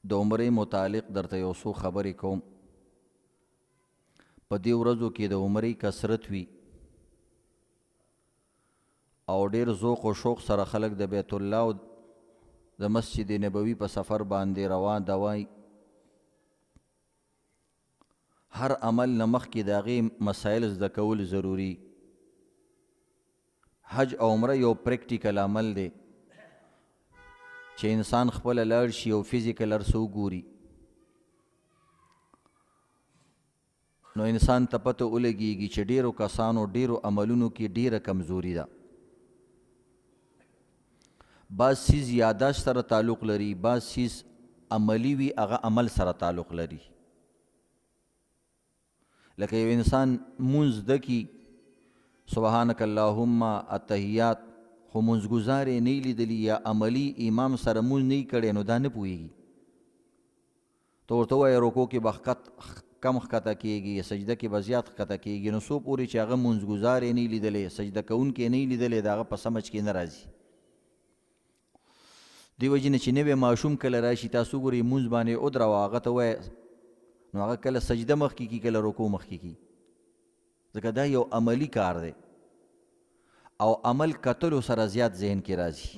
د عمرې متعلق درته یو څو خبرې کوم. په دې ورځو کې د عمرې کثرت وي او ډېر ذوق او شوق سره خلک د بیت الله او د مسجد نبوي په سفر باندې روان دوای. هر عمل نه مخکې د هغې مسایل زده کول ضروري. حج او عمره یو پریکټیکل عمل دی چې انسان خپله لاړ شي او فزیکل هر څه وګوري، نو انسان ته پته ولګېږي چې ډېرو کسانو ډېرو عملونو کې ډېره کمزوري ده. بعض څیز یاداشت سره تعلق لري، بعض څیز عملی وي هغه عمل سره تعلق لري. لکه یو انسان مونځ زده کي، سبحانک اللهم التحیات، خو مونځګزار یې نه لیدلي یا عملي امام سره مونځ نه کړی، نو دا نه پوهېږي. ته ورته ووایه رکوع کې به کم ښکته کېږي، سجده کې به زیات ښکته کېږي، نو څو پورې چې هغه مونځګزار یې نه لیدلی، سجده کوونکی یې نه لیدلی، د هغه په سمجھ کې نه راځي. دې وجې نه چې نوی ماشوم کله راشي، تاسو ګورئ مونځ باندې ودروه، هغه ته ووایه، نو هغه کله سجده مخکې کي، کله رکوع مخکې کي، ځکه دا یو عملی کار دی او عمل کتلو سره زیات ذهن کې راځي.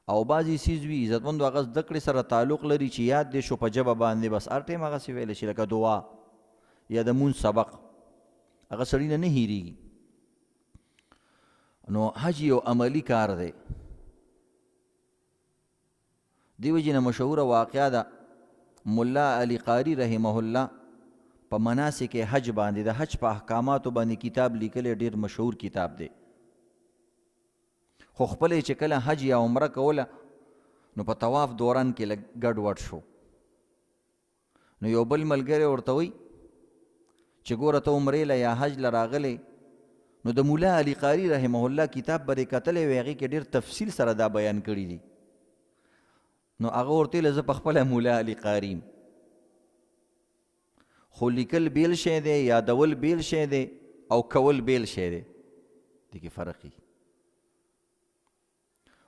او بعضې څیز وي عزتمندو هغه زده کړې سره تعلق لري چې یاد دې شو په ژبه باندې، بس هر ټایم هغسې ویلی شي، لکه دعا یا د مونځ سبق، هغه سړي نه هېرېږي. نو حج یو عملی کار دی. دې وجې نه مشهوره واقعه ده، ملا علی قاري رحمه الله په مناسک حج باندې د حج په احکاماتو باندې کتاب لیکلی، ډېر مشهور کتاب دی. خو خپله چې کله حج یا عمره کوله، نو په طواف دوران کې لږ ګډوډ شو. نو یو بل ملګری ورته وایي چې ګوره ته عمرې له یا حج له راغلی، نو د ملا علی قاري رحمه الله کتاب به دې کتلی وی، هغې کې ډېر تفصیل سره دا بیان کړي دي. نو هغه ورته ویله زه پخپله مولا علی قاري یم، خو لیکل بیل شی دی، یادول بیل شی دی، او کول بیل شی دی، دې کې فرق وي.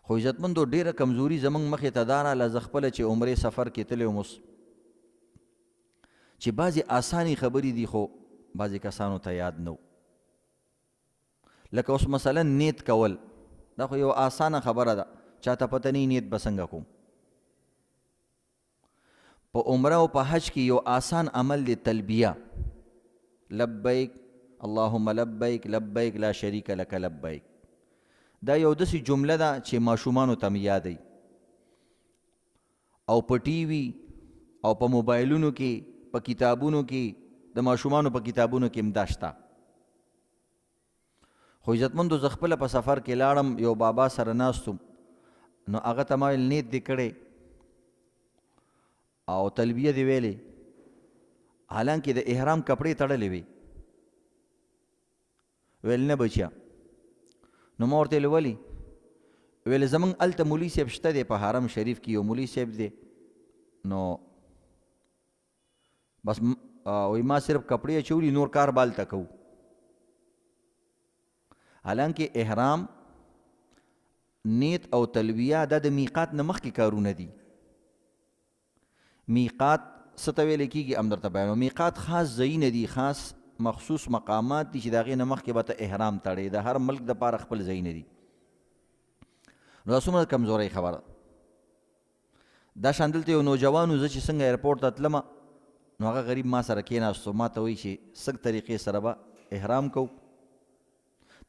خو عزتمندو ډېره کمزوري زموږ مخې ته دا راله، زه خپله چې عمرې سفر کې تللی وم، چې بعضې اسانې خبرې دي خو بعضې کسانو ته یاد نه و. لکه اوس مثلا نیت کول، دا خو یو اسانه خبره ده، چاته پته نه نیت به څنګه کوم. په عمره او په حج کې یو آسان عمل دی تلبیه، لبیک اللهم لبیک لبیک لا شریک لک لبیک. دا یو داسې جمله ده چې ماشومانو ته مې یادوي، او په ټي وي او په موبایلونو کې، په کتابونو کې، د ماشومانو په کتابونو کې هم دا شته. خو عزتمندو زه خپله په سفر کې لاړم، یو بابا سره ناست وم، نو هغه ته ما ویل نیت دې کړی او تلبیه دی ویلې، حالانکه د احرام کپړې تړلې وي. ویل نه بچیا. نو ما ورته ویل ولې؟ ویل زمونږ هلته مولي صاحب شته دی په حرم شریف کې، یو مولي صاحب دی، نو بس وایي ما صرف کپړې اچولي، نور کار به هلته کوو. حالانکه احرام، نیت او تلبیه دا د میقات نه مخکې کارونه دي. میقات څه ته ویلی کېږي هم درته بیانوم. میقات خاص ځایونه دي، خاص مخصوص مقامات دي چې د هغې نه مخکې به ته احرام تړې، د هر ملک دپاره خپل ځایونه دي. نو دا څومره کمزورۍ خبره. دا شان دلته یو نوجوان و، زه چې څنګه ایرپورټ ته تلمه، نو هغه غریب ما سره کېناستو، ما ته وایي چې څنګه طریقې سره به احرام کوو.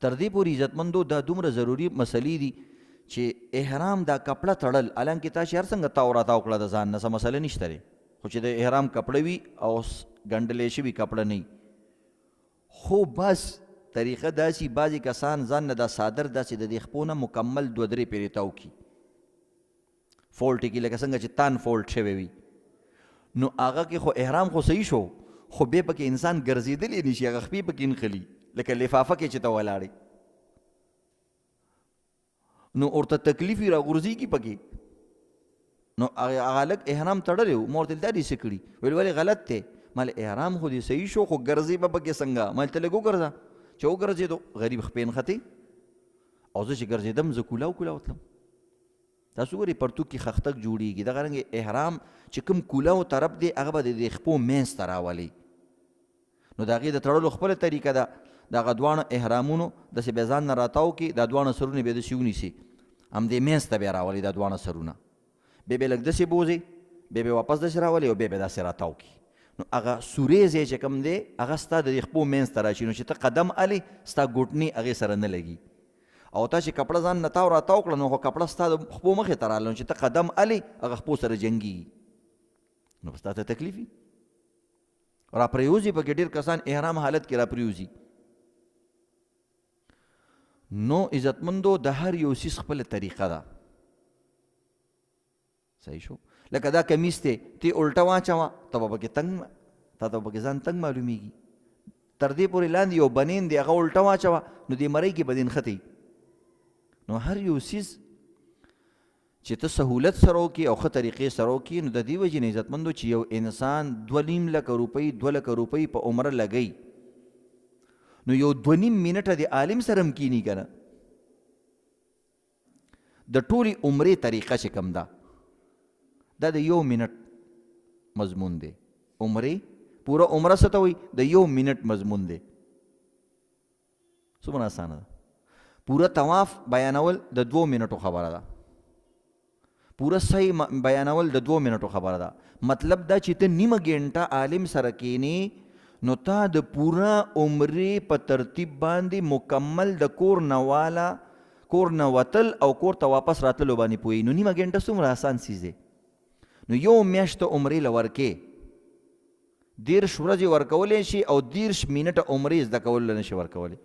تر دې پورې عزتمندو دا دومره ضروري مسلې دي چې احرام دا کپړه تړل، حالانکې تاسې هر څنګه تاو راتاو کړه د ځان نه، څه مسله نشته دی، خو چې د احرام کپړه وي او ګنډلې شوي کپړه نه وي. خو بس طریقه داسې، بعضې کسان ځان نه دا صادر داسې د دې خپو نه مکمل 2-3 پېرې تاو کي، فولټ یې کي، لکه څنګه چې تان فولټ شوی وي. نو هغه کې خو احرام خو صحیح شو، خو بیا پکې انسان ګرځېدلی نه شي، هغه خپې پکې نښلي، لکه لفافه کې چې ته ولاړې، نو ورته تکلیف یې راغورځېږي پکې. نو هغه لږ احرام تړلی و، ما ورته دا دې څه کړي؟ ویل ولې غلط دی؟ مال احرام خو دې صحیح شو، خو ګرځې به پکې څنګه؟ ما ته لږ وګرځه. چې وګرځېدو غریب خپې نښتې، او زه چې ګرځېدم زه کولاو کولاو تلم. تاسو ګورئ پرتوګ کې خښتک جوړېږي دغه رنګې احرام چې کوم کوله او طرف دی هغه به د خپو منځ ته راولي نو د هغې د تړلو خپله طریقه ده دغه دواړه احرامونو داسې بیا ځان نه راتاو کې دا دواړه سرونه بیا داسې ونیسي همدې منځ ته بیا راولي دا دواړه سرونه بیا بیا لږ داسې بوځي بیا واپس داسې راولي او بیا داسې راتاو کی نو هغه سورې ځای چې کوم دی هغه ستا د خپو منځ ته راشي نو چې ته قدم الې ستا ګوټني هغې سره نه لګي او تا چې کپړه ځان نه تاو راتاو کړه نو خو کپړه ستا د خپو مخې ته راغله نو چې ته قدم الې هغه خپو سره جنګېږي نو ستا ته تکلیف وي راپرېوځي پکې ډېر کسان احرام حالت کې راپرېوځي نو عزتمندو د هر یو څیز خپله طریقه ده صحیح شو لکه دا کمیس دی تی الټه واچوه ته به پکې تنګ تا ته به پکې ځان تنګ معلومیږي تر دې پورې لاندې یو بنین دی هغه الټه واچوه نو دې مرۍ کې بدین ختي نو هر یو څیز چې ته سهولت سره وکړي او ښه طریقې سره وکړي نو د دې وجې نه عزتمندو چې یو انسان 2.5 لکه روپۍ 2 لکه روپۍ په عمره لګوي نو یو 2.5 منټه د عالم سره هم کینی که نه د ټولې عمرې طریقه چې کوم ده دا د 1 منټ مضمون دی عمرې پوره عمره څه ته وایي د 1 منټ مضمون دی څومره اسانه ده پوره طواف بیانول د 2 منټو خبره ده پوره صحیح بیانول د 2 منټو خبره ده مطلب دا چې ته نیمه ګنټه عالم سره کینی نو تا د پوره عمرې په ترتیب باندې مکمل د کور نه وتل او کور ته واپس راتلو باندې پوهی نو نیمه ګنټه څومره آسان څیز دی نو یو میاشت عمرې له ورکې 10 ورځې ورکولی شي او 10 منټه عمرې زده کولو نه شي ورکولی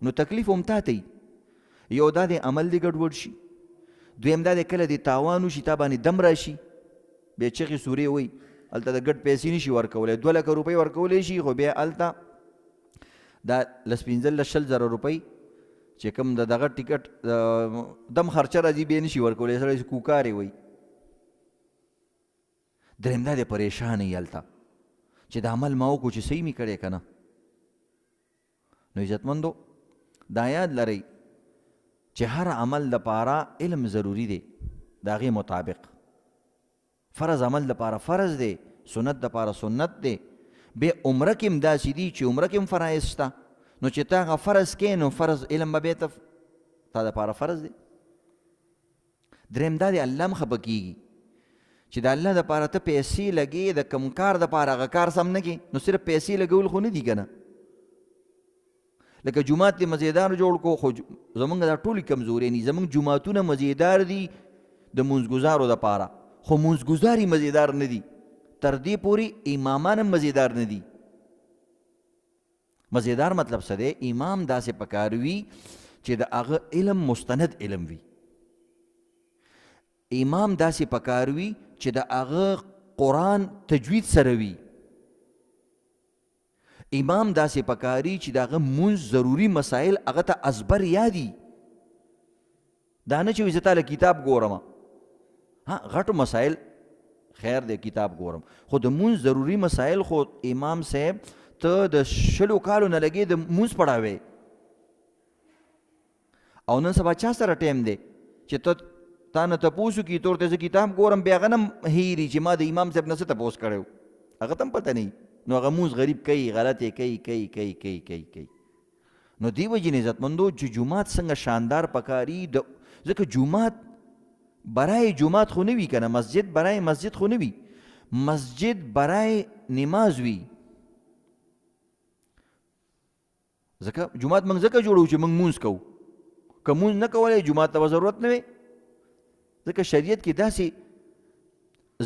نو تکلیف هم تا ته یو دا د عمل دی ګډوډ شي دویم دا د کله د تاوان وشي تا باندې دم راشي بیا چغې سورې وایي هلته د ګډ پیسې نشي ورکولی 2 لکه روپۍ ورکولی شي خو بیا هلته دا 15,000 روپۍ چې کوم د دغه ټیکټ دم خرچه راځي بیا نشي ورکولی سړی کوکارې وایي دریم دا د پریشان یې هلته چې د عمل ما وکړو چې صحیح مې کړی که نه نو عزتمندو دا یاد لرئ چې هر عمل دپاره علم ضروري دی د هغې مطابق فرض عمل دپاره فرض دی سنت دپاره سنت دی بیا عمره کې هم داسې دي چې عمره کې هم فرایض شته نو چې تا هغه فرض کې نو فرض علم به بیا تا دپاره فرض دی دریم دا دی الله هم خفه کېږي چې د الله دپاره ته پیسې لګې د کوم کار دپاره هغه کار سم نه کې نو صرف پیسې لګول خو نه دي که نه لکه جومات دې مزیدار جوړ کو خو زمونږ دا ټولې کمزورې دي زمونږ جوماتونه مزیدار دي د مونځګزارو دپاره خو مونځګزار یې مزیدار نه دي تر دې پورې امامان هم مزیدار نه دي مزیدار مطلب څه دی امام داسې پکار وي چې د هغه علم مستند علم وي امام داسې پکار وي چې د هغه قرآن تجوید سره وي امام داسې پکاري چې د هغه مونځ ضروري مسایل هغه ته ازبر یادي دا نه چې وي زه تاله کتاب ګورم غټو مسایل خیر دی کتاب ګورم خو د مونځ ضروري مسایل خو امام صاحب ته د 20 کالو نه لګې د مونځ پړاوې او نن سبا چا سره ټایم دی چې تا نه تپوسو کی تور ته زه کتاب ګورم بیا هغه نه هیري چې ما د امام صاحب نه څه تپوس کړی هغه ته هم پته نه نو هغه مونځ غریب کوي غلطې کوي نو دې وجې نه عزتمندو چې جومات څنګه شاندار پکاري ځکه جومات برای جومات خو نه وي که نه مسجد برای مسجد خو نه وي مسجد برای نماز وي ځکه جومات موږ ځکه جوړو چې موږ مونځ کوو که مونځ نه کولی جومات ته به ضرورت نه وي ځکه شریعت کې داسې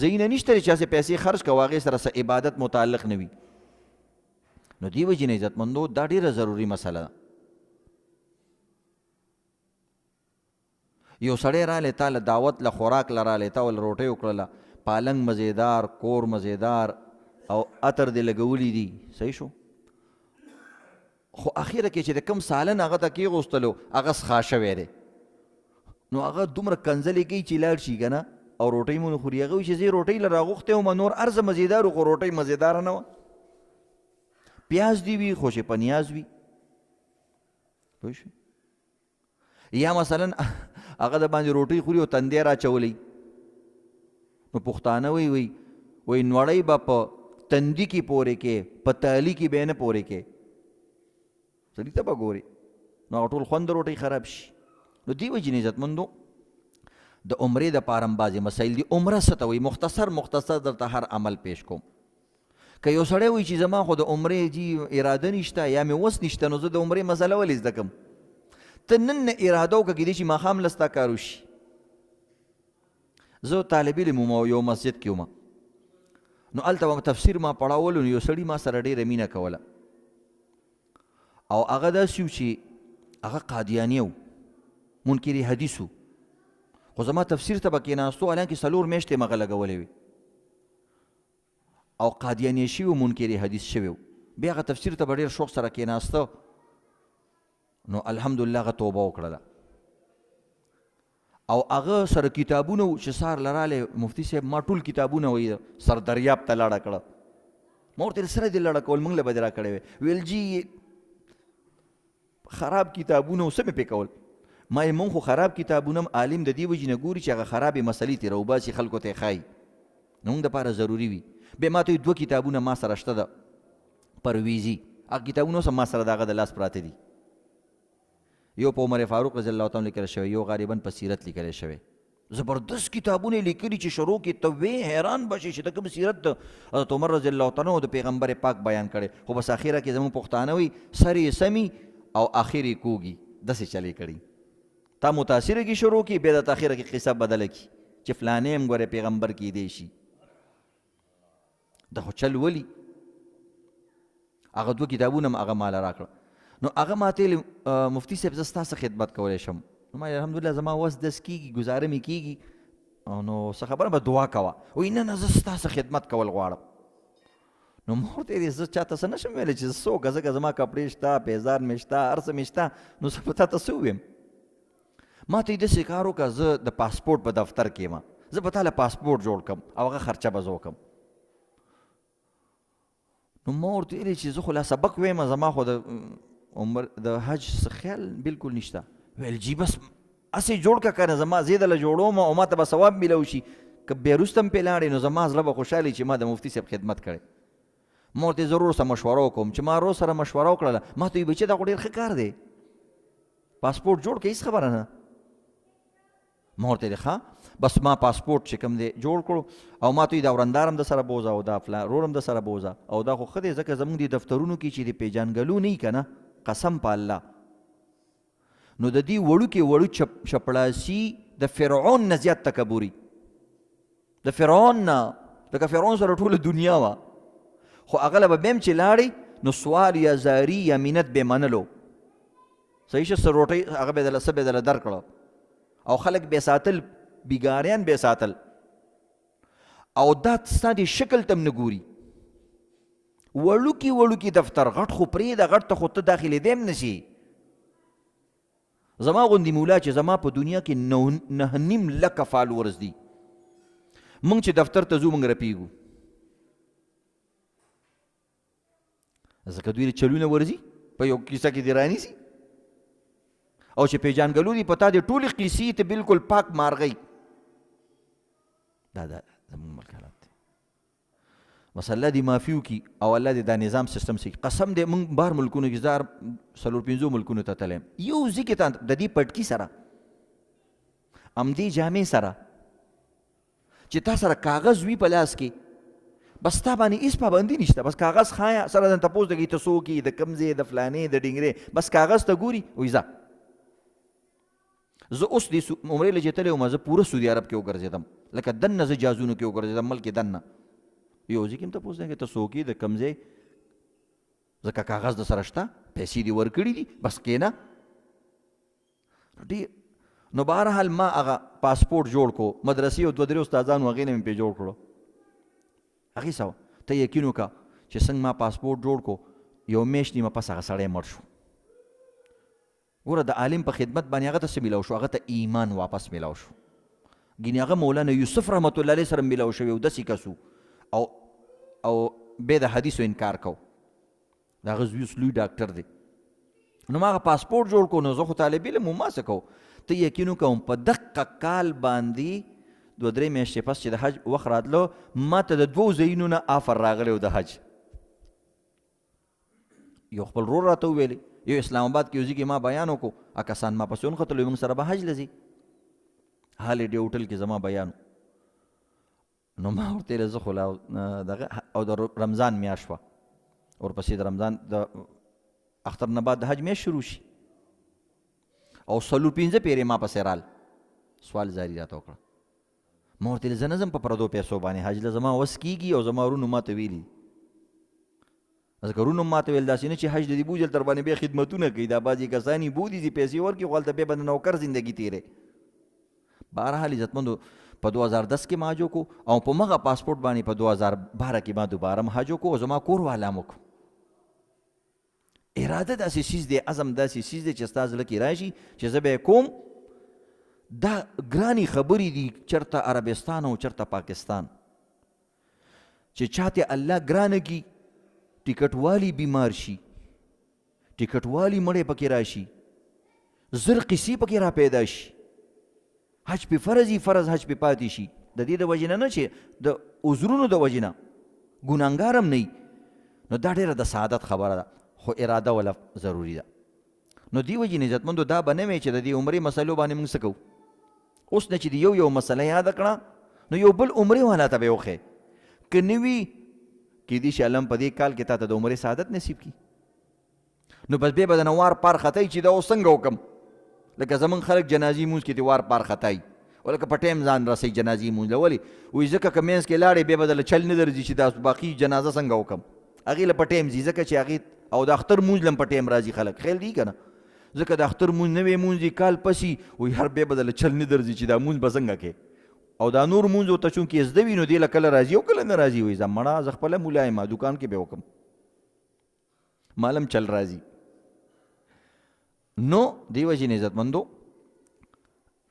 ځایونه نشته چې هسې پیسې خرج کوه هغې سره څه عبادت متعلق نه وي نو دې وجې نه عزتمندو دا ډېره ضروري مسله ده یو سړی رالی تا له دعوت له خوراک له رالی تا ول روټۍ وکړله پالنګ مزیدار کور مزیدار او عطر دې لګولی دي صحیح شو خو اخیره کې چې د کوم سالن هغه ته کېغوستلو هغه څښا شوی دی نو هغه دومره کنځلې کوي چې لاړ شي که نه او روټۍ مو نه خوري هغه وایي چې زه روټۍ له راغوښتی وم نور هر څه مزیدار خو روټۍ مزیداره نه وه پیاز دي وي خو چې په نیاز وي پوه شوې یا مثلا هغه د باندې روټۍ خوري او تندی راچولی. نو پښتانه وایي نوړی به په تندي کې پورې کې، په تالي کې به یې نه پورې کې. سړي ته به ګوري نو هغه ټول خوند د روټۍ خراب شي. نو دې وجې نه عزتمندو د عمرې دپاره هم بعضې مسایل دي. عمره څه ته وایي؟ مختصر درته هر عمل پیش کوم. که یو سړی وایي چې زما خو د عمرې جي اراده نشته یا مې وس نشته، نو زه د عمرې مسله ولې زده کړم؟ ته نن نه اراده وکړه، کیدای شي ماښام له ستا کار وشي. زه طالب علم وم او یو مسجد کې وم، نو هلته تفسیر ما پړاولو، نو یو سړي ما سره ډېره مینه کوله او هغه داسې و چې هغه قادیاني و، منکر حدیث و، خو زما تفسیر ته به کېناستو حالانکې 4 میاشتې مغه لګولې وي او قادیاني شوي و، منکر حدیث شوي و. بیا هغه تفسیر ته به ډېر شوق سره کېناسته، نو الحمدلله هغه توبه وکړله او هغه سره کتابونه و چې سهار له رالی مفتي صاحب ما ټول کتابونه وایي سر دریاب ته لاړه کړه. ما ورته سره دې لاړه کول موږ له به دې راکړی وی. ویل جي خراب کتابونه څه مې پې کول؟ ما یې مونږ خو خراب کتابونه هم عالم د دې وجې نه ګوري چې هغه خرابې مسلې ترې راوباسي خلکو ته یې ښایي، نو موږ دپاره ضروري وي. بیا ما ته 2 کتابونه ما سره شته ده پرویزي، هغه کتابونه اوس هم ما سره د هغه د لاس پراته دي. یو په عمر فاروق رضی الله تعالی لیکلی شوی، یو غالبا په سیرت لیکلی شوی. زبردست کتابونه لیکلي چې شروع کې ته وې حیران بشي چې د کوم سیرت د حضرت عمر رضی الله تعالی عنه د پیغمبر پاک بیان کړی، خو بس اخره کې زموږ پښتانه وایي سر یې سمي او اخر یې کوږي، داسې چلې کړي. تا متاثره کې شروع کې، بیا د اخره کې قصه بدله کړي چې فلانې هم ګوره پیغمبر کېدی شي. دا خو چل ولي. هغه 2 کتابونه هم هغه ماله راکړه. نو هغه ما ته مفتي صاحب زه ستا څه خدمت کولی شم؟ نو ما الحمدلله زما وس دس کېږي، ګزاره مې کېږي، نو څه خبره به دعا کوه. وایي نه نه زه ستا څه خدمت کول غواړم. نو ما ورته ویلې زه چاته څه نشم ویلی چې څوک ځکه زما کپړې شته، پیزار مې شته، هر څه مې شته، نو زه په تا ته څه وویم؟ ما ته یې داسې کار وکړه زه د پاسپورټ په دفتر کې یم، زه به تا له پاسپورټ جوړ کړم او هغه خرچه به زه وکړم. نو ما ورته ویلې چې زه خو لا سبق ویم، زما خو د عمر د حج څه خیال بالکل نشته. ویل جی بس اسې جوړ که کنه زما زه دله جوړوم او ما ته به ثواب میلو شي، که بیا وروسته هم پې لاړې نو زما زړه به خوشحالي چې ما د مفتي صاحب خدمت کړی. ما ورته ضرور سره مشوره وکړم چې ما ورور سره مشوره وکړله، ما ته ویل بچې دا خو ډېر ښه کار دی، پاسپورټ جوړ کړه، هېڅ خبره نه. ما ورته ویل ښه بس ما پاسپورټ چې کوم دی جوړ کړو او ما ته دا ورندار هم د سره بوځه او دا رور هم د سره بوځه او دا خو ښه دی ځکه زموږ د دفترونو کې چې د پیژانګلو نه وي که نه، قسم په الله، نو د دې وړو چپړاسي د فرعون نه زیات تکبري، د فرعون نه، لکه فرعون سره ټوله دنیا وه، خو هغه له به بیم چې لاړې نو سوال یا زاري یا مینت به منلو، صحیح شه، څه روټۍ هغه به دله څه به دله درکړه او خلک به ساتل، بیګاریان به ساتل او دا ستا د شکل ته هم نه ګوري. وړوکي دفتر غټ خو پرېږده، غټ ته خو ته داخلېدی هم نه شي. زما غوندې مولا چې زما په دنیا کې 9.5 لکه فالورز دي، موږ چې دفتر ته ځو موږ رپېږو، ځکه دوی چلونه ورځي په یو کیسه کې دې رانیسي او چې پیژانګلو دي په تا د ټولې قیسې ته بالکل پاک مارغی. دا زموږ ملک حالات دی. بس الله دې معافي وکړي او الله دې دا نظام سیستم سي. قسم دې موږ بهر ملکونو کې 4-5 ملکونو ته تللی یم، یو ځای کې ته د دې پټکي سره همدې جامې سره چې تا سره کاغذ وي په لاس کې، بس تا باندې هېڅ پابندي نشته، بس کاغذ خایا سره درته تپوس د ته څوک یې، د کوم ځای، د فلانې، د ډنګرې، بس کاغذ ته ګوري وایي ځه. زه اوس دې عمرې له چې تللی وم، زه پوره سعودي عرب کې وګرځېدم، لکه دننه زه جازونو کې وګرځېدم، ملک دننه یو ځای کې هم تپوس دی ته څوک یې، د کوم ځای، ځکه کاغذ د سره شته، پیسې دې ورکړي دي، بس کښېنه. ډېر نو بهرحال ما هغه پاسپورټ جوړ کړو، مدرسې او 2-3 استادانو هغې نه مې پې جوړ کړو. هغې څه وه ته یقین وکړه چې څنګه ما پاسپورټ جوړ کړو، یو میاشت نیمه پس هغه سړی مړ شو. ګوره د عالم په خدمت باندې هغه ته څه میلاو شو؟ هغه ته ایمان واپس میلاو شو. ګینې هغه مولانا یوسف رحمت الله علیه سره میلاو شوی او داسې کس او بیا د حدیثو انکار کو. د هغه زوی اوس لوی ډاکټر دی نو ما هغه پاسپورټ جوړ کو نو زه خو طالب علم وم، ما څه کوو. ته یقین وکړه په دقه کال باندې 2-3 میاشتې پس چې د حج وخت راتلو، ما ته د 2 ځایونو نه آفر راغلی و د حج. یو خپل رور راته وویلې، یو اسلام آباد کې یو ځای کې ما بیان وکړو، کسان ما پسې ونښتلو، موږ سره به حج له ځي. هالیډې هوټل کې زما بیان، نو ما ورته ویل زه خو دغه او د رمضان میاشت وه، ورپسې د رمضان د اختر نه بعد د حج میاشت شروع شي او 4-5 پیرې ما پسې رال. سوال زاری راته وکړه. ما ورته ویل زه نه ځم په پردو پیسو باندې حج له، زما وس کېږي او زما ورونو ما ته ویلي. ځکه ورونو ما ته ویل داسې نه چې حج د دې بوجل تر باندې بیا خدمتونه کوي، دا بعضې کسان یې بودي دي پیسې ورکړي خو هلته بیا به د نوکر زندګي تېرې. بهرحال عزتمندو په 2010 کې ما حج وکړو او په مغه پاسپورټ باندې په 2012 کې ما دوباره حج وکړو او زما کور والا م وکړو. اراده داسې څیز دی، عزم داسې څیز دی چې ستا زړه کې راشي چې زه به یې کوم. دا ګرانې خبرې دي، چېرته عربستان او چېرته پاکستان، چې چاته الله ګرانه کي ټیکټ والی بیمار شي، ټیکټ والی مړی پکې راشي، زر قصې پکې را پیدا شي، حج پې فرض وي، فرض حج پې پاتې شي، د دې د وجې نه نه چې د عذرونو د وجې نه ګناهګار هم نه وي. نو دا ډېره د سعادت خبره ده، خو اراده ولا ضروري ده. نو دې وجې نه عزتمندو دا به نه وی چې د دې عمرې مسلو باندې موږ څه کوو. اوس نه چې د یو مسله یاده کړه نو یو بل عمرې والا ته به یې وښیې، که نه وي کېدای شي الله په دې کال کې تا ته د عمرې سعادت نصیب کړي. نو بس بیا به د نه وار پار خطی چې دا اوس څنګه وکړم. لکه زمونږ خلک جنازي مونځ کې د وار پار خطی، ولکه په ټایم ځان رسوي جنازي مونځ له. ولې وایي ځکه که منځ کې لاړې بیا به دله چل نه درځي چې دا باقي جنازه څنګه وکړم. هغې له په ټایم ځي ځکه چې هغې او د اختر مونځ له په ټایم راځي خلک، خیال دی که نه. ځکه د اختر مونځ نوی مونځ کال پسې وایي هر بیا به دله چل نه درځي چې دا مونځ به څنګه کې. او دا نور مونځ ورته چونکې زده وي نو دې له کله راځي او کله نه راځي. وایي زه مړه زه خپله مولا یم، دوکان کې به وکړم، مالم چل راځي. نو دې وجې نه عزتمندو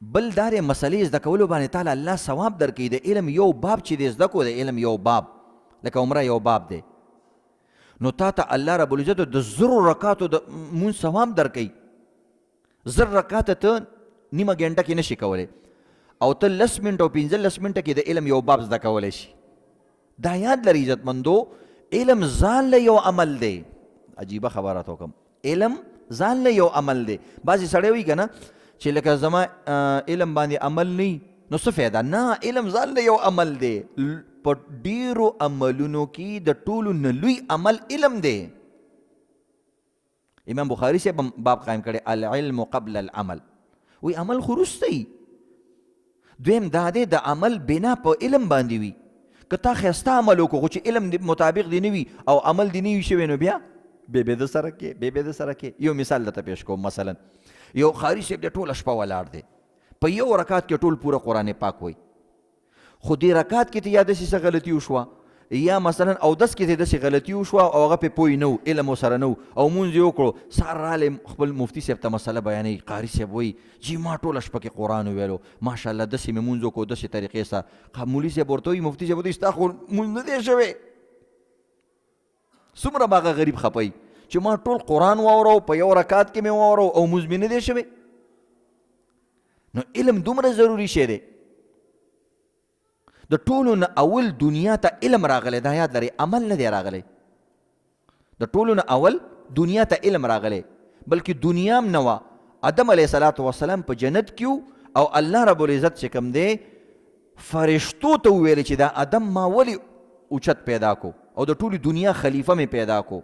بل دارې مسلې زده کولو باندې تعالی الله ثواب درکوي. د علم یو باب چې دی زده کړو، د علم یو باب لکه عمره یو باب دی، نو تا ته الله رب العزت د 1000 رکعاتو د مونځ ثواب درکوي. 1000 رکعاته ته نیمه ګنټه کې نشي کولی او ته 10 منټه او 15 منټه کې د علم یو باب زده کولی شي. دا یاد لري عزتمندو، علم ځان له یو عمل دی. عجیبه خبره ته وکړم، علم ځان له یو عمل دی. بعضې سړی وایي که نه چې لکه زما علم باندې عمل نه نو څه فایده. نه، علم ځان له یو عمل دی. په ډېرو عملونو کې د ټولو نه لوی عمل علم دی. امام بخاري صاحب باب قائم کړی العلم قبل العمل. وی عمل خو وروسته وي. دویم دا دی د عمل بنا په علم باندې وي. که تا ښایسته عمل وکړو خو چې علم مطابق دی نه وي او عمل دی نه وي شوی نو بیا بې د سره کې بې د سره کې. یو مثال درته پیش کوم. مثلا یو قاري صاحب دی ټوله شپه ولاړ دی، په یو رکعت کې ټول پوره قرآن پاک وایي، خو دې رکعت کې ته یا داسې څه غلطي وشوه یا مثلا اودس کې ته داسې غلطي وشوه او هغه پې پوه نه و، علم ورسره نه و او مونځ یې وکړو. سهار رالی خپل مفتي صاحب ته مسله بیانوي، قاري صاحب وایي جی ما ټوله شپه کې قرآن وویلو ماشاءالله داسې مې مونځ وکړو داسې طریقې سره. مولي صاحب ورته وایي مفتي صاحب ورته ستا خو مونځ نه دی شوی. څومره به هغه غریب خپوي چې ما ټول قرآن واورو په یو رکعت کې مې واورو او مونځ مې نه دی شوی. نو علم دومره ضروري شی دی. د ټولو نه اول دنیا ته علم راغلی، دا یاد لرئ، عمل نه دی راغلی. د ټولو نه اول دنیا ته علم راغلی، بلکې دنیا هم نه وه. آدم علیه السلام په جنت کې او الله رب العزت چې کوم دی فرشتو ته وویل چې دا آدم ما ولې اوچت پیدا کو او د ټولې دنیا خلیفه مې پیدا کو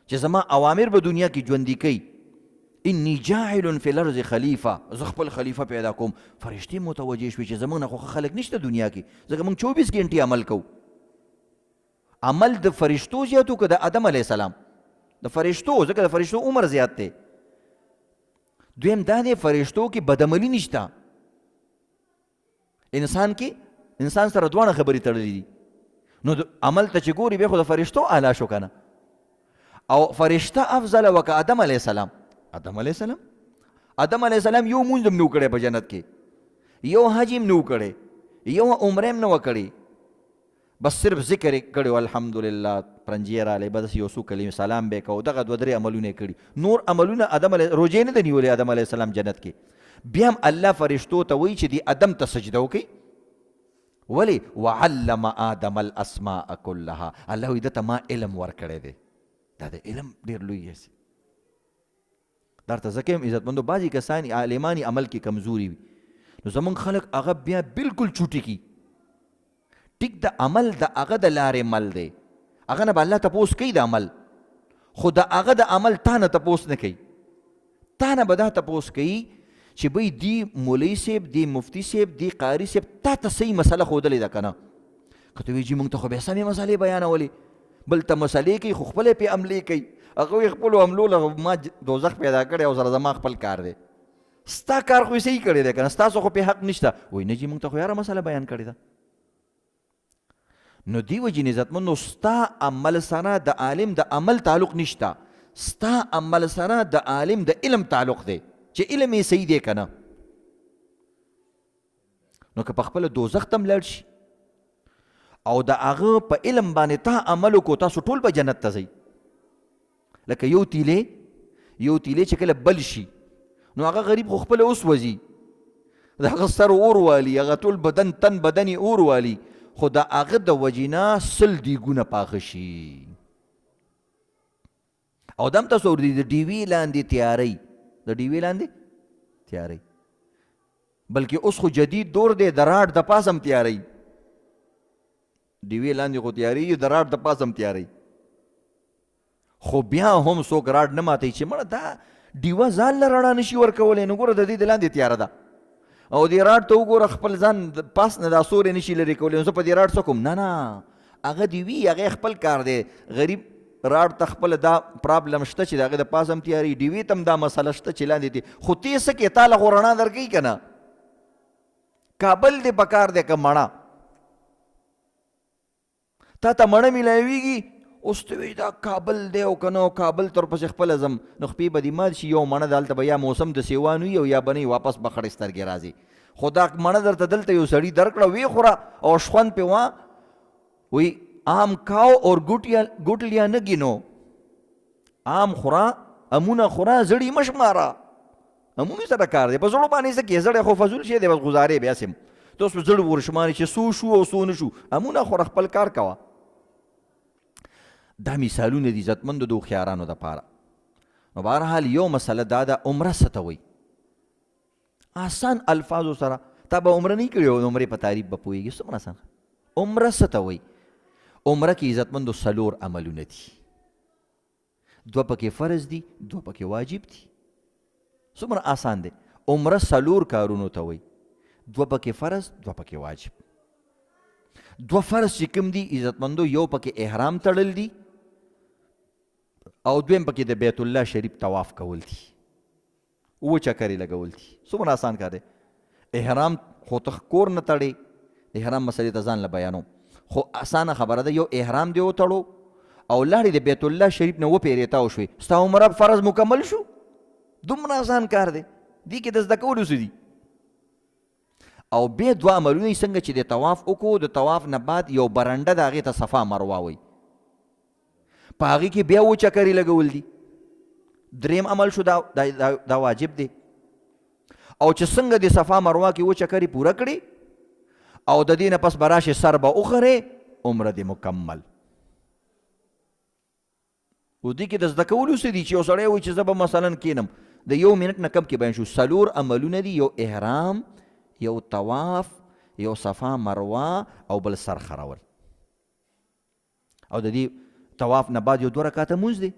چې زما اوامر به دنیا کې ژوندي کوي. انی جاعل فی الارض خلیفه، زه خپل خلیفه پیدا کوم. فرشتې متوجه شوې چې زموږ نه خو خلک نشته دنیا کې، ځکه موږ 24 ګنټې عمل کوو. عمل د فرشتو زیاتو که د آدم علیه السلام؟ د فرشتو، ځکه د فرشتو عمر زیات دی. دویم دا دی فرشتو کې بدعملي نشته. انسان سره دواړه خبرې تړلې دي. نو عمل ته چې ګوري بیا خو د فرشتو اعلی شو که نه. او فرشته افضل وکه آدم علیه السلام. آدم علیه السلام یو مونځ هم نه کړی په جنت کې، یو حج هم نه کړی، یو عمره هم نه کړی. بس صرف ذکر یې کړی الحمدلله پرنجی رالی بس یو څو کلمې سلام به یې کوو دغه 2-3 عملونه یې کړي نور عملونه روژې نه ده نیولې آدم علیه السلام جنت کې بیا هم الله فرشتو ته وایي چې دی ادم ته سجده وکړي ولې وعلم آدم الاسماء كلها الله وایي ده ته ما علم ورکړی دی دا د علم ډېر لوی هسي درته ځکه یم عزتمندو بعضې کسان عالمان عمل کې کمزوري وي نو زمونږ خلک هغه بیا بالکل چوټي کی ټیک د عمل د هغه د لارې مل دی هغه نه به الله تپوس کوي د عمل خو د هغه د عمل تا نه تپوس نه کوي تا نه به دا تپوس کوي چې بی دی مولوي صاحب دی مفتی صاحب دی قاری صاحب تا ته صحیح مسله ښودلې ده که نه که ته وایي جي موږ ته خو بیا سمې مسلې بیانولې بل ته مسلې کوي خو خپله پې عملې کوي هغه وایي خپلو حملو له ما دوزخ پیدا کړی او سره زما خپل کار دی ستا کار خو یې صحیح کړی دی که نه ستاسو خو پې حق نشته وایي نه جي موږ ته خو یاره مسله بیان کړې ده نو دی وجې عزتمندو ستا عمل سره د عالم د عمل تعلق نشته ستا عمل سره د عالم د علم تعلق دی چې علم یې صحیح دی که نه نو که په خپله دوزخ ته هم لاړ شي او د هغه په علم باندې تا عمل وکړو تاسو ټول به جنت ته ځئ لکه یو تیلې چې کله بل شي نو هغه غریب خو خپله اوس وځي د هغه سر اور والي هغه ټول بدن تن بدن یې اور والي خو د هغه د وجې نه 100 دیګونه پاخه شي او دا هم تاسو د ډیوي لاندې تیاری د ډیوي لاندې تیاری بلکې اوس خو جدید دور دی د راډ د پاس هم تیاری ډیوي لاندې خو تیاری د راډ د پاس هم تیاری خو بیا هم څوک راډ نه ماتوي چې مړه دا ډیوه ځان له رڼا نشي ورکولی نو ګوره د دې د لاندې تیاره ده او دې راډ ته وګوره خپل ځان پاس نه دا سوری نشي لرې کولی نو زه په دې راډ څه کوم نه هغه دې وي هغې خپل کار دی غریب راډ ته خپله دا پرابلم شته چې د هغې د پاس هم تیاري ډیوي ته هم دا مسله شته چې لاندې دی خو ته یې څه کې تا له خو رڼا درکوي که نه کابل دې پکار دی که مڼه تا ته مڼه میلاویږي اوس ته وایي دا کابل دی او که نه کابل ته ورپسې خپله ځم نو خپې به دې مات شي یو مڼه دلته به یا موسم د سیوان وي او یا به نه واپس به خړې سترګې راځي خو دا مڼه درته دلته یو سړي درکړه ویې خوره او شخوند پې وه وایي آم کاو اور ګوټلیا نه ګینو آم خورا امونه خورا زړي مه شماره امونې سره کار دی په زړو باندې څه کې زړی خو فضول شی دی بس ګزارې بیا سم ته اوس په زړه ورشمارې چې څو شو او څو نه شو امونه خوره خپل کار کوه دا مثالونه دي عزتمندو د هوښیارانو دپاره نو بهرحال یو مسله دا ده عمره څه ته وایي آسان الفاظو سره تا به عمره نه کړې او د عمرې په تعریف به پوهېږي څومره آسان عمره څه ته وایي عمره کې عزتمندو 4 عملونه دي 2 پکې فرض دي 2 پکې واجب دي څومره آسان دی عمره 4 کارونو ته وایي 2 پکې فرض 2 پکې واجب 2 فرض چې کوم دي عزتمندو یو پکې احرام تړل دي او دویم پکې د بیت الله شریف طواف کول دي 7 چکرې لګول دي څومره آسان کار دی احرام خو ته کور نه تړې احرام مسلې ته ځان له بیانوم خو اسانه خبره ده یو احرام دی وتړو او لاړې د بیت الله شریف نه وپېرې تاو شوې ستا عمره فرض مکمل شو دومره آسان کار دی دې کې د زده کولو څه دي او بیا 2 عملونه یې څنګه چې د طواف وکړو د طواف نه بعد یو برنډه د هغې ته صفا مروه وایي په هغې کې بیا 7 چکرې لګول دي 3 عمل شو دا واجب دی او چې څنګه د صفا مروه کې 7 چکرې پوره کړي او د دې نه پس به راشې سر به وخرې عمره دې مکمل و دې کې د زده کولو څه دي چې یو سړی وایي چې زه به مثلا کینم د 1 منټ نه کم کې بیان شو 4 عملونه دي یو احرام یو طواف یو صفا مروه او بل سر خرول او د دې طواف نه بعد یو 2 رکعاته مونځ دی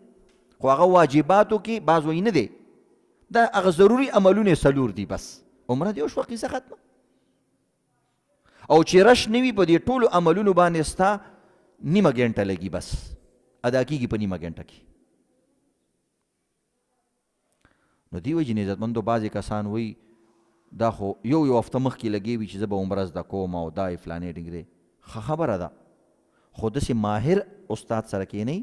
خو هغه واجباتو کې بعض وایي نه دی دا هغه ضروري عملونه 4 دي بس عمره دې وشوه قصه ختمه او چې رش نه وي په دې ټولو عملونو باندې ستا نیمه ګنټه لګي بس ادا کېږي په نیمه ګنټه کې نو دې وجې نه عزتمندو بعضې کسان وایي دا خو یو هفته مخکې لګې وي چې زه به عمره زده کوم او دا فلانې ډنګرې ښه خبره ده خو داسې ماهر استاد سره کښېنئ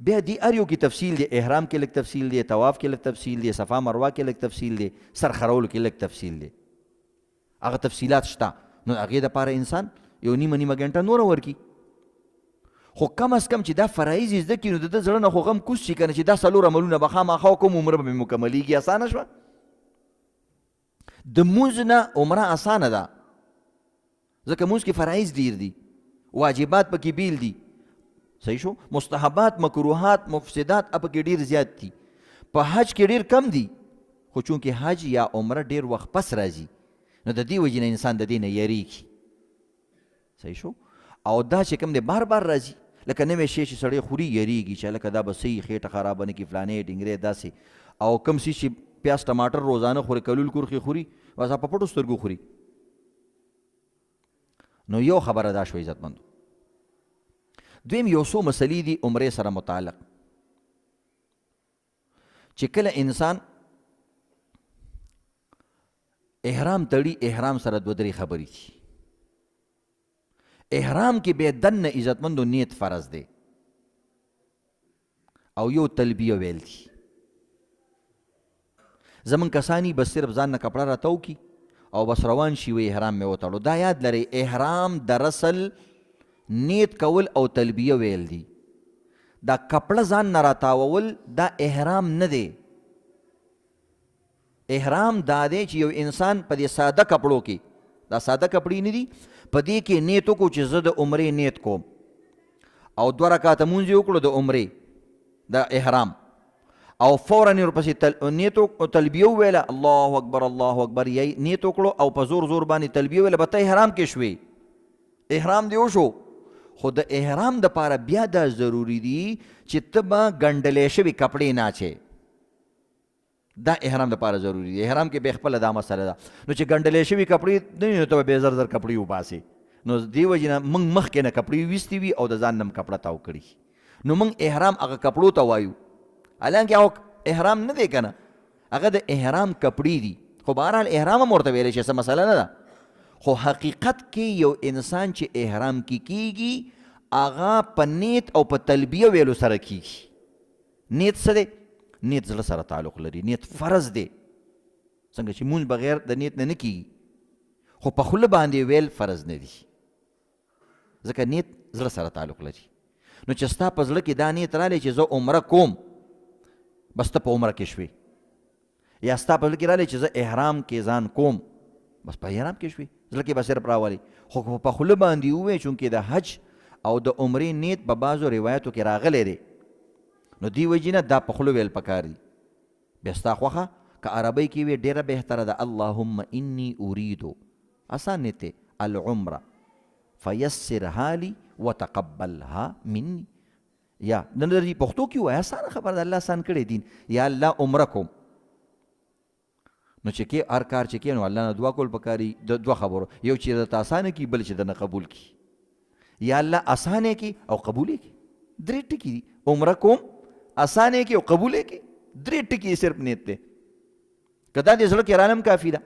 بیا دې هر یو کې تفصیل دی احرام کې لږ تفصیل دی طواف کې لږ تفصیل دی صفا مروه کې لږ تفصیل دی سر خرولو کې لږ تفصیل دی هغه تفصیلات شته نو هغې دپاره انسان یو نیمه ګنټه نوره ورکړي خو کم از کم چې دا فرایض یې زده کړي نو د ده زړه نه خو غم کوز شي که نه چې دا 4 عملونه به خامخا وکړم عمره به مې مکملیږي. اسانه شوه. د مونځ نه عمره اسانه ده ځکه مونځ کې فرایض ډېر دي، واجبات پکې بیل دي، صحیح شو، مستحبات مکروهات مفسدات پکې ډېر زیات دي. په حج کې ډېر کم دي، خو چونکې حج یا عمره ډېر وخت پس راځي نو د دې وجې نه انسان د دې نه یریږي. صحیح شو. او دا چې کوم دی بار بار راځي، لکه نوی شی چې سړی خوري یریږي چې لکه دا به صحیح خېټه خرابه نه کړي فلانې ډینګرې داسې. او کوم څیز چې پیاز ټماټر روزانه خوري کلول کورخې خوري بس په پټو سترګو خوري. نو یو خبره دا شو عزتمندو. دویم یو څو مسلې دي عمرې سره متعلق چې کله انسان احرام تړي احرام سره 2-3 خبرې دي. احرام کې بیا دننه عزتمندو نیت فرض دی او یو تلبیه ویل دي. زمون کسانی بس صرف ځان نه کپړه راتاو کی او بس روان شي وی احرام مې وتړو. دا یاد لري احرام در اصل نیت کول او تلبیه ویل دي. دا کپړه ځان نه راتاول دا احرام نه دی. احرام دا دی چې یو انسان په دې ساده کپړو کې، دا ساده کپړې نه دي، په دې کې نیت وکړو چې زه د عمرې نیت کوم او 2 رکعاته مونځ یې وکړو د عمرې د احرام او فوراً یې ورپسې نیت تلبیه وویله الله اکبر الله اکبر یې نیت وکړو او په زور زور باندې تلبیه ویله به ته احرام کې شوې، احرام دې وشو. خو د احرام دپاره بیا دا ضروري دي چې ته به ګنډلې شوي کپړې نه اچې. دا احرام دپاره ضروري دی. احرام کې به خپله دا مسله ده. نو چې ګنډلې شوي کپړې نه وي نو ته به بې زر کپړې وباسې. نو دې وجې نه موږ مخکې نه کپړې ویستې وي او د ځان نه م کپړه تاو کړي. نو موږ احرام هغه کپړو ته وایو، حالانکې هغه احرام نه دی که نه، هغه د احرام کپړې دي. خو بهرحال احرام هم ورته ویلی شي، څه مسله نه ده. خو حقیقت کې یو انسان چې احرام کې کیږي هغه په نیت او په تلبیه ویلو سره کیږي. نیت څه دی؟ نیت زړه سره تعلق لري. نیت فرض دی. څنګه چې مونځ بغیر د نیت نه کیږي، خو په خوله باندې ویل فرض نه دي ځکه نیت زړه سره تعلق لري. نو چې ستا په زړه کې دا نیت رالی چې زه عمره کوم، بس ته په عمره کې شوې. یا ستا په زړه کې رالی چې زه احرام کې ځان کوم، بس په احرام کې شوې. زړه کې به صرف راولي. خو په خوله باندې ووایې چونکې د حج او د عمرې نیت په بعضو روایتو کې راغلی دی، نو دی وجې نه دا په خوله ویل پکار دي. بیا ستا خوښه که عربۍ کې وي ډېره بهتره ده. اللهم انی اریدو، آسان نیت دی، العمره فیسرها لی وتقبلها مني. یا نه درځي پښتو کې وایه، اسانه خبره ده، الله آسان کړی دین. یا الله عمره کوم، نو چې کې هر کار چې کې نو الله نه دعا کول پکاري. د 2 خبرو، یو چې درته اسانه کړي، بل چې درنه قبول کړي. یا الله اسانه کړي او قبول کړي. 3 ټکي دي. عمره کوم، اسانه کړي او قبول کړي. 3 ټکي صرف نیت دی. که دا دې زړه کې رانم کافي ده.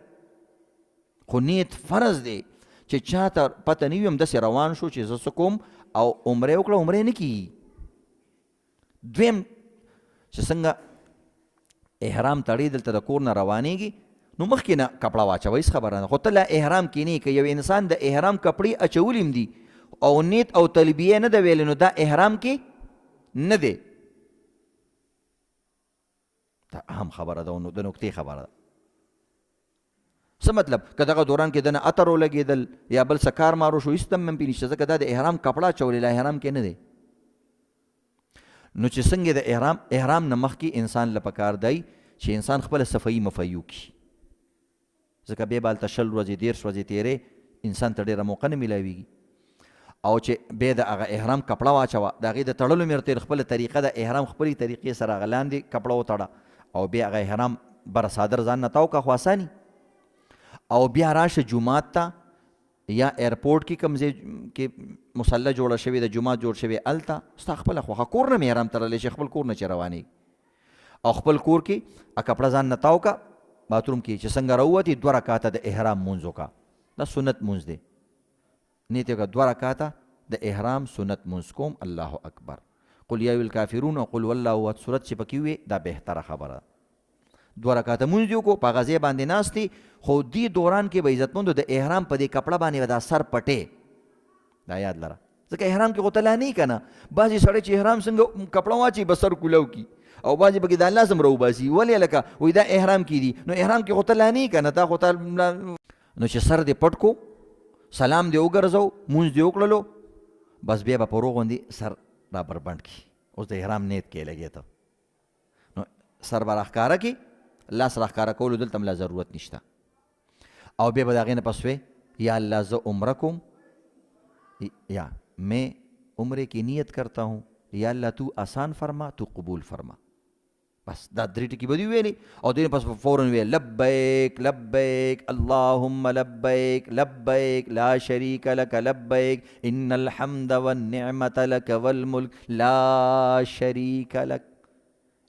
خو نیت فرض دی چې چاته پته نه وي همداسې روان شو چې زه څه کوم او عمرې وکړه، عمرې نه کېږي. دویم چې څنګه احرام تړي دلته د کور نه روانېږي نو مخکې نه کپړه واچوئ، هېڅ خبره نه. خو ته لا احرام کې نه یې، که یو انسان د احرام کپړې اچولي هم دي او نیت او تلبیه نه ده ویلې نو دا احرام کې نه دی. دا اهم خبره ده، د نکتې خبره ده. څه مطلب؟ که دغه دوران کې دنه عطر ولګېدل یا بل څه کار مارو شو، هېڅ دم منفي نشته ځکه دا د احرام کپړه اچولې، لا احرام کې نه دی. نو چې څنګه د احرام نه مخکې انسان له پکار دی چې انسان خپله صفایي مفایي وکړي، ځکه بیا به هلته 20 ورځې 30 ورځې تېرې انسان ته ډېره موقع نه میلاویږي. او چې بیا د هغه احرام کپړه واچوه، د هغې د تړلو مې ورته خپله طریقه د احرام خپلې طریقې سره هغه لاندې کپړه وتړه او بیا هغه احرام بره صادر ځان نه تاو که، خو اساني. او بیا راشه جومات ته یا ایرپورټ کې کوم ځای کې مصله جوړه شوې ده، جومات جوړ شوی، هلته ستا خپله خوښه کور نه مې احرام تړلی شي، خپل کور نه چې روانېږي او خپل کور کې کپړه ځان نه تاو که، باتروم کې چې څنګه راووتې 2 رکعاته د احرام مونځ وکړه. دا سنت مونځ دی. نیت وکړه 2 رکعاته د احرام سنت مونځ کوم، الله اکبر، قل یا الکافرون او قل والله احد صورت چې پکې وي، دا بهتره خبره. 2 رکعاته مونځ دې وکړو، په هغه ځای باندې ناستې، خو دې دوران کې به عزتمندو د احرام په دې کپړه باندې به دا سر پټې، دا یاد لره، ځکه احرام کې خو تلانی که نه. بعضې سړی چې احرام څنګه کپړه واچي بس سر کولاو کی او بعضې پکې د الله څم راوباسي. ولې لکه وایي دا احرام کې دي، نو احرام کې خو تلانی که نه، تا خو نو چې سر دې پټ کو، سلام دې وګرځو، مونځ دې وکړلو، بس بیا به په روغ غوندې سر را بربنډ کړي. اوس د احرام نیت کې لګې ته نو سر به راښکاره کړي، لاس راښکاره کولو دلته هم لا ضرورت نشته. او بیا به د هغې نه پس وی یا اللہ زه عمره کوم، یا میں عمرے کی نیت کرتا ہوں، یا اللہ تو آسان فرما، تو قبول فرما. بس دا درې ټکي به دې ویلې او دې نه پس فوراً ویل لبیک لبیک اللهم لبیک لبیک لا شریک لک لبیک ان الحمد والنعمت لک والملک لا شریک لک.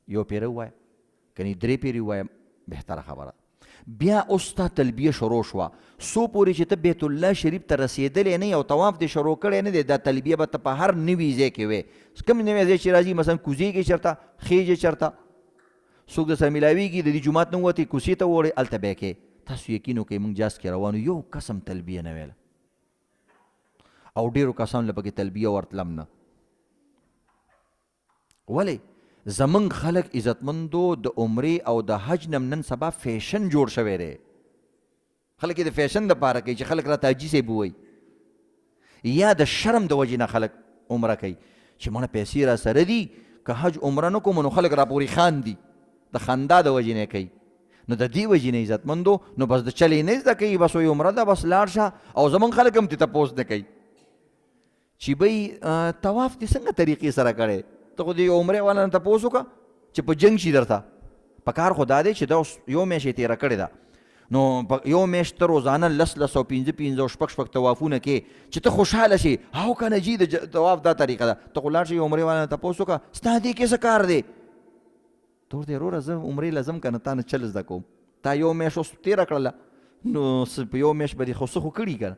یو پیره ووایه کنی درې پیرې ووایه بهتره خبره. بیا اوس تا تلبیه شروع شوه، څو پورې چې ته بیت الله شریف ته رسېدلی نه یې او طواف دې شروع کړی نه دی، دا تلبیه به ته په هر نوي ځای کې وې. کوم نوی ځای چې راځي مثلا کوزېږي چېرته، خیږي چېرته، څوک در سره میلاویږي، د دې جومات نه ووتې کوڅې ته ووړې، هلته بیا کې تاسو یقین وکړئ موږ جاز کې روانو یو قسم تلبیه نه ویله او ډېرو کسانو له پکې تلبیه ورتلم نه. ولې زمونږ خلک عزتمندو د عمرې او د حج نه نن سبا فیشن جوړ شوی دی. خلک یې د فیشن دپاره کوي چې خلک راته حاجي صاحب ووایي، یا د شرم د وجې نه خلک عمره کوي چې مړه پیسې را سره دي که حج عمره نه کوم نو خلک راپورې خاندي، د خندا د وجې نه کوي. نو د دې وجې نه عزتمندو نو بس د چلې نه زده کوي، بس وایي عمره ده بس لاړ شه. او زمونږ خلک هم دې تپوس نه کوي چې بی طواف دې څنګه طریقې سره کړی. ته خو د یو عمرې والا نه تپوس وکړه چې په جنګ شي درته. په کار خو دا دی چې دا یو میاشت یې تېره کړې ده، نو یو میاشت ته روزانه لس او پنځه او شپږ طوافونه کې چې ته خوشحاله شي. هاو که نه جي د طواف دا طریقه ده. ته خو لاړ شي یو عمرې والا نه تپوس وکړه ستا دې کې څه کار دی. ته ورته وروره زه عمرې له ځم که نه تا نه چل زده کوم، تا یو میاشت اوس تېره کړله نو په یو میاشت به دې خو څه خو کړي که نه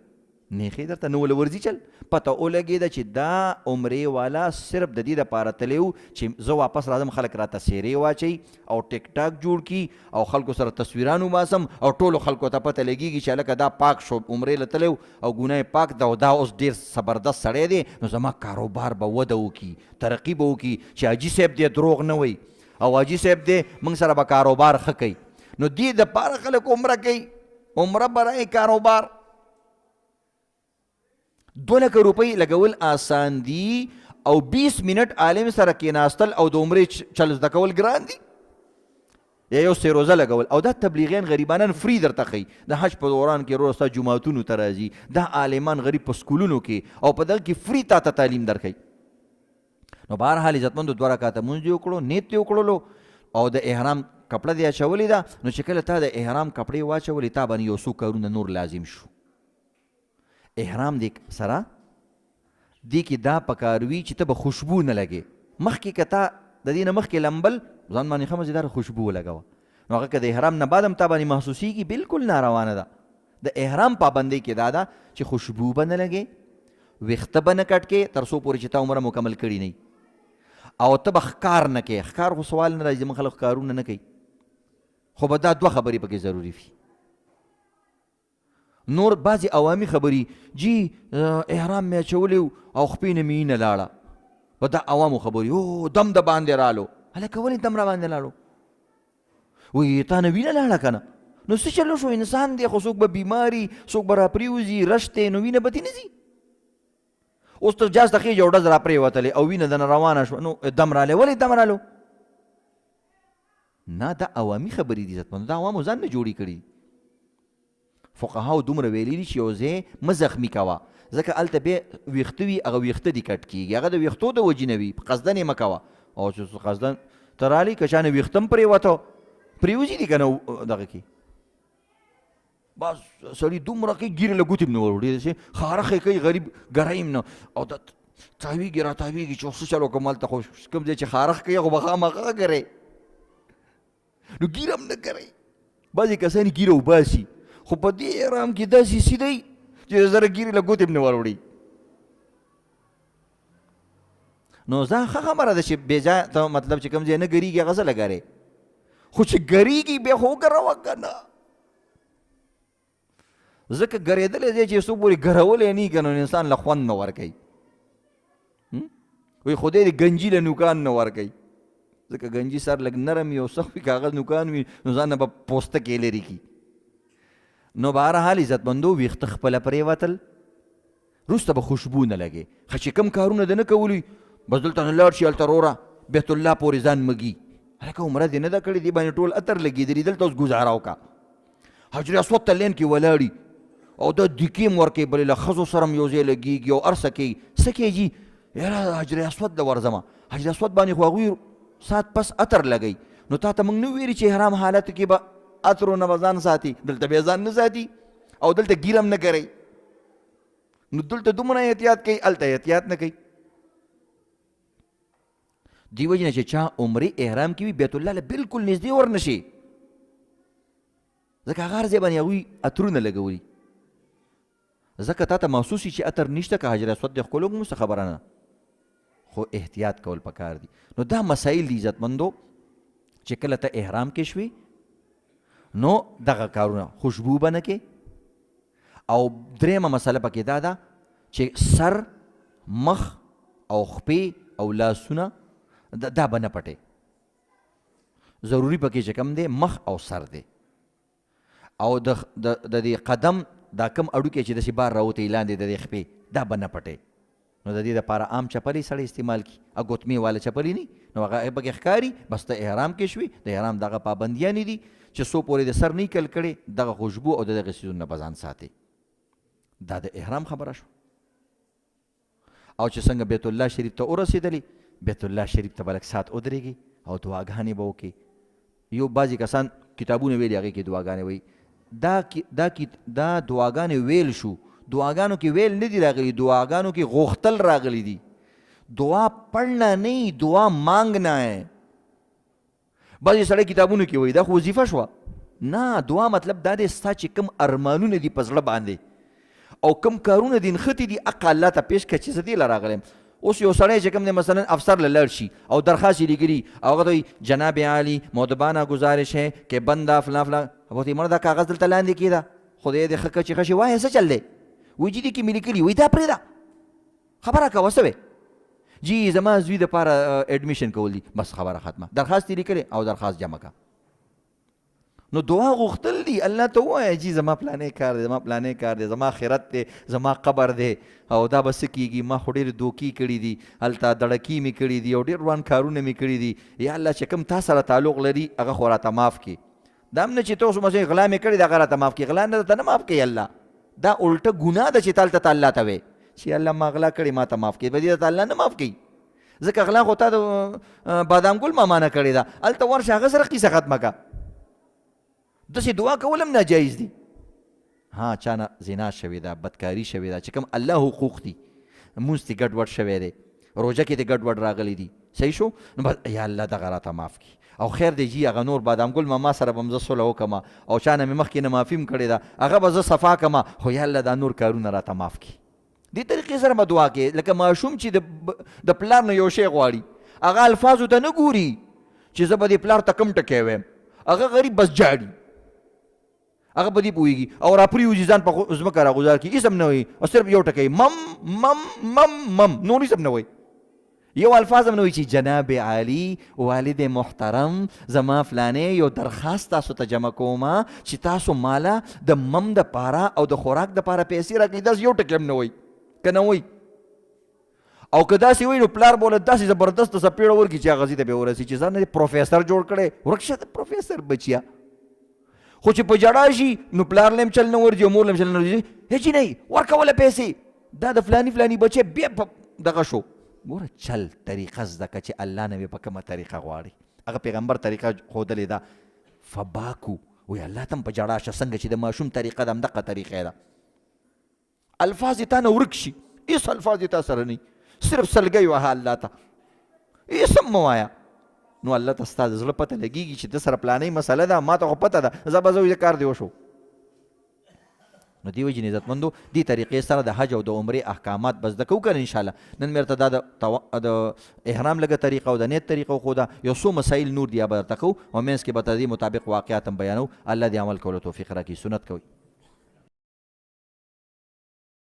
نیخې درته نه وله ورځي چل. پته ولګېده چې دا عمرې والا صرف د دې دپاره تلی و چې زه واپس راځم خلک راته څېرې واچوي او ټیک ټاک جوړ کړي او خلکو سره تصویران وباسم او ټولو خلکو ته پته لګېږي چې هلکه دا پاک شو عمرې له تلی او ګناه پاک ده او دا اوس ډېر زبردست سړی دی، نو زما کاروبار به وده وکړي، ترقي به وکړي چې حاجي صاحب دی دروغ نه وایي او حاجي صاحب دی موږ سره به کاروبار ښه کوي. نو دې دپاره خلک عمره کوي، عمره برای کاروبار. 2 لک روپۍ لګول آسان دي او 20 منټ عالم سره کېناستل او د عمرې چل زده کول ګران دي. یا یو سې روزه لګول او دا تبلیغیان غریبانان فری درته ښیي. د حج په دوران کې روز ستا جوماتونو ته راځي، دا عالمان غریب په سکولونو کې او په دغه کې فری تا ته تعلیم درکوي. نو بهرحال عزتمندو 2 رکعته مونځ دې وکړو، نیت دې وکړلو او د احرام کپړه دې اچولې ده. نو چې کله تا د احرام کپړې واچولې تا باندې یو څو کارونه نور لازم شو. احرام دې سره دې کې دا پکار وي چې ته به خوشبو نه لګې. مخکې که تا د دې نه مخکې لمبل ځان باندې ښه مزېداره خوشبو ولګوه، نو هغه که د احرام نه بعد هم تا باندې محسوسېږي بالکل ناروانه ده. د احرام پابندۍ کې دا ده چې خوشبو به نه لګې، ویښته به نه کټ کې تر څو پورې چې تا عمره مکمل کړي نه او ته به ښکار نه کوې. ښکار خو سوال نه راځي، زموږ خلک ښکارونه نه کوي، خو به دا 2 خبرې پکې ضروري وي. نور بعضې عوامي خبرې جی احرام مې اچولی او خپې نه مې وینه لاړه، په دا عوامو خبرې او دم د باندې رالو. هلکه ولې دم را باندې لاړو؟ وایي تا نه وینه لاړه که نه؟ نو څه چلو شو؟ انسان دی خو څوک به بیماري، څوک به راپرېوځي، رش دی نو وینه به دې نه ځي. اوس ته جاز ته خېجه او ډز راپرېوتلې او وینه دنه روانه شوه نو دم رالی. ولې دم رالو؟ نه دا عوامي خبرې دي عزتمندو، دا عوامو ځان نه جوړې کړي. فقهاو دومره ویلي دي چې یو ځای مه زخمي کوه، ځکه هلته بیا ویښته وي، هغه ویښته دې کټ کېږي، هغه د ویښتو د وجې نه وي، قصدن یې مه کوه. او چې قصدن ته رالي که چا نه ویښته هم پرېوته پرېوځي دي که نه دغه کې بس سړي دومره کوي ګیرې له ګوتې هم نه وروړي، داسې خارخ یې کوي غریب ګرایي نه او دا تاویږي را تاویږي چې څه چل وکړم هلته خو کوم ځای چې خارخ کوي خو به خامخا ګرئ نو ګیره هم نه ګرئ. بعضې کسان یې ګیره وباسي خو په دې احرام کې داسې سیدی چې زره ګیرې له ګوتې هم نه وروړي. نو ځان ښه خبره ده چې بېځایه ته مطلب چې کوم ځای نه ګرېږي هغه څه له ګرې، خو چې ګرېږي بیا خو وګروه که نه، ځکه ګرېدلی ځای چې څو پورې ګرولی نه وي که نو انسان له خوند نه ورکوي. وی خدای دې ګنجي له نوکان نه ورکوي، ځکه ګنجي سر لږ نرم وي او سخت وي، کاغذ نوکان وي نو ځان نه به پوستکی لرې کي. نو بهرحال عزتمندو ویښته خپله پرېوتل، وروسته به خوشبو نه لګې. ښه چې کوم کارونه د نه کولي بس دلته نه لاړ شي هلته روره بیت الله پورې ځان مږي. هلکه عمره دې نه ده کړې، دې باندې ټول عطر لګېدلي، دلته اوس ګزاره وکړه. حجر اسود ته لین کې ولاړي او د دیکې م ورکوي، بلې له ښځو سره م یو ځای لګېږي او هر څه کوي. څه کوي جي؟ یاره حجر اسود له ورځمه، حجر اسود باندې خو هغوی سات پس عطر لګوي. نو تا ته موږ نه ویلي چې احرام حالت کې به عطرو نه به ځان ساتي؟ دلته بیا ځان نه ساتي او دلته ګیره هم نه کوي. نو دلته دومره احتیاط کوي، هلته احتیاط نه کوي. دی وجې نه چې چا عمرې احرام کې وي بیت الله له بلکل نږدې ورنشي، ځکه هغه هر ځای باندې هغوی عطرونه لګولي. ځکه تا ته محسوس چې عطر نشته، که حجر اسود دې ښکلو کوم څه خبره نه، خو احتیاط کول پکار دي. نو دا مسایل دي عزتمندو چې کله ته احرام کې شوي نو دغه کارونه خوشبو به نه کې. او درېیمه مسله پکې دا ده چې سر، مخ او خپې او لاسونه دا به نه پټې. ضروري پکې چې کم دی مخ او سر دی. او د دې قدم دا کم اډوکې چې داسې بار راوتې لاندې د دې خپې دا به نه پټې. نو د دې دپاره عام چپلې سړی استعمال کړي، ګوتمې والا چپلې نه، نو هغه پکې ښکاري. بس ته احرام کې شوي، د احرام دغه پابندیانې دي چې څو پورې د سر نه کل کړې، دغه خوشبو او د دغه څیزونو نه به ځان ساتي. دا د احرام خبره شو. او چې څنګه بیت الله شریف ته ورسېدلې، بیت الله شریف ته به لږ ساعت ودرېږي او دعاګانې به وکړي. یو بعضې کسان کتابونه ویلي هغې کې دعاګانې وایي. دا دعاګانې ویل شو، دعاګانو کې ویل نه دي راغلي، دعاګانو کې غوښتل راغلي دي. دعا پڑھنا نہیں، دعا مانگنا ہے. بعضې سړی کتابونو کې وایي دا خو وظیفه شوه. نه، دعا مطلب دا دی ستا چې کوم ارمانونه دي په زړه باندې او کوم کارونه دي نښتي دي، هغه الله ته پیش کړه چې زه دې له راغلی یم. اوس یو سړی چې کوم دی مثلا افسر له لاړ شي او درخواست یې لیکلي او هغه ته وایي جناب عالی مودبانه گزارش ہے کہ بنده فلان فلان، هغه ته یې مړه دا کاغذ دلته لاندې کېده، خدای دې ښه کړه چې ښه شي. وایه څه چل دی؟ وایي جي دې کې مې لیکلي، وایي دا پرېږده، خبره کوه څه وې؟ جی زما زوی دپاره اډمیشن کول دي، بس خبره ختمه. درخواست یې لیکلی او درخواست جمع کړه. نو دعا غوښتل دي، الله ته ووایه جی زما پلانې کار دی، زما پلانې کار دی، زما آخرت دی، زما قبر دی او دا به څه کېږي، ما خو ډېرې دوکې کړي دي، هلته دړکې مې کړي دي او ډېر روان کارونه مې کړي دي. یا الله چې کوم تا سره تعلق لري هغه خو راته معاف کړي. دا هم نه چې ته اوس مثلا غلا مې کړې ده هغه راته معاف کړي، غلا نه درته نه معاف کوي الله. دا الټه ګناه ده چې تا الله ته وایې چې الله ما غلا کړې ما ته معاف کړي، په دې درته الله نه معاف کوي. ځکه غلا خو تا د بادام ګل ماما نه کړې ده، هلته ورشه هغه سره قیسه ختمه کړه. داسې دعا کول هم ناجایز دي. ها چا نه زنا شوې ده، بدکاري شوې ده، چې کوم الله حقوق دي، مونځ دې ګډوډ شوی دی، روژه کې دې ګډوډ راغلی دي، صحیح شو؟ نو بس یا الله دغه راته معاف کړي او خیر دی جي هغه نور بادام ګل ماما سره به هم زه صلح وکړم او چا نه مې مخکې نه معافي هم کړې ده هغه به زه صفا کړم، خو یا الله دا نور کارونه راته معاف کړي. دې طریقې سره به دعا کوې. لکه ماشوم چې د پلار نه یو شی غواړي، هغه الفاظو ته نه ګوري چې زه به دې پلار ته کوم ټکی وایم، هغه غریب بس جاړي، هغه په دې پوهېږي او راپرېوځي ځان په ځمکه راغوځار کړي، هېڅ هم نه وایي او صرف یو ټکی مم مم مم مم، نور هېڅ هم نه وایي، یو الفاظ هم نه وایي چې جناب عالی والد محترم زما فلانې یو درخواست تاسو ته جمع کومه چې تاسو ماله د مم دپاره او د خوراک دپاره پیسې راکړئ. داسې یو ټکی هم نه وایي، که نه وایي او که داسې وایي نو پلار به ولې داسې زبردسته څپېړه ورکړي چې هغه ځای ته به ورسي چې ځان نه پروفیسر جوړ کړی، ورک شه د پروفیسر بچیا. خو چې په جړا شي نو پلار له هم چل نه ورځي او مور له هم چل نه ورځي، هېڅ نه ورکوله پیسې، دا د فلاني فلاني بچی بیا په دغه شو. ګوره چل طریقه زده که چې الله نه په کومه طریقه غواړي، هغه پیغمبر طریقه ښودلې ده. فباکو وایي الله ته هم په جړا شه، څنګه چې د ماشوم طریقه ده همدغه طریقه ده. الفاظ یې تا نه ورک شي، هېڅ الفاظ یې تا سره نه، صرف سلګۍ وهه الله ته، هېڅ هم مه وایه. نو الله ته ستا د زړه پته لګېږي چې د سره پلانۍ مسله ده، ما ته خو پته ده، زه به زه کار دې وشو. نو دې وجې نه عزتمندو دې طریقې سره د حج او د عمرې احکامات به زده کوو که نه انشاءالله. نن مې درته دا د احرام لږه طریقه او د نیت طریقه وښوده، یو څو مسایل نور دي به درته کوو او منځ کې به د دې مطابق واقعات هم بیانو. الله دې عمل کولو توفیق راکړي. سنت کوئ.